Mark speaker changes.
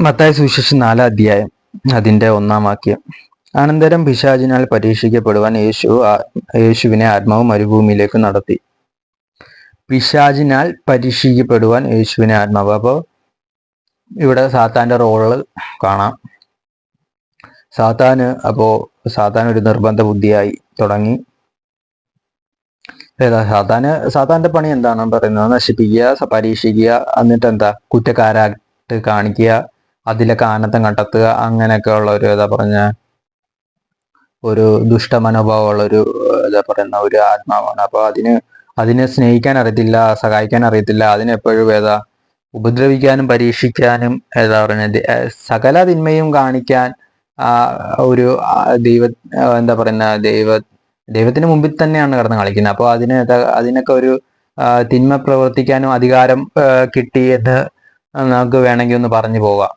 Speaker 1: മത്തായി സുവിശേഷം 4 അധ്യായം അതിന്റെ 1 വാക്യം. അനന്തരം പിശാചിനാൽ പരീക്ഷിക്കപ്പെടുവാൻ യേശുവിനെ ആത്മാവ് മരുഭൂമിയിലേക്ക് നടത്തി. പിശാചിനാൽ പരീക്ഷിക്കപ്പെടുവാൻ യേശുവിനെ ആത്മാവ്. അപ്പോൾ ഇവിടെ സാത്താന്റെ റോള് കാണാം. സാത്താൻ ഒരു നിർബന്ധ ബുദ്ധിയായി തുടങ്ങി. സാത്താന്റെ പണി എന്താണ് പറയുന്നത്? നശിപ്പിക്കുക, പരീക്ഷിക്കുക, എന്നിട്ട് എന്താ കുറ്റക്കാരായിട്ട് കാണിക്കുക, അതിലൊക്കെ ആനന്ദം കണ്ടെത്തുക, അങ്ങനെയൊക്കെ ഉള്ള ഒരു ഒരു ദുഷ്ടമനോഭാവമുള്ള ഒരു ആത്മാവാണ്. അപ്പൊ അതിനെ സ്നേഹിക്കാൻ അറിയത്തില്ല, സഹായിക്കാൻ അറിയത്തില്ല. അതിനെപ്പോഴും ഉപദ്രവിക്കാനും പരീക്ഷിക്കാനും സകല തിന്മയും കാണിക്കാൻ ദൈവത്തിന് മുമ്പിൽ തന്നെയാണ് കിടന്ന് കളിക്കുന്നത്. അപ്പോൾ അതിനൊക്കെ ഒരു തിന്മ പ്രവർത്തിക്കാനും അധികാരം കിട്ടി എന്ന് നമുക്ക് വേണമെങ്കിൽ ഒന്ന് പറഞ്ഞു പോവാം.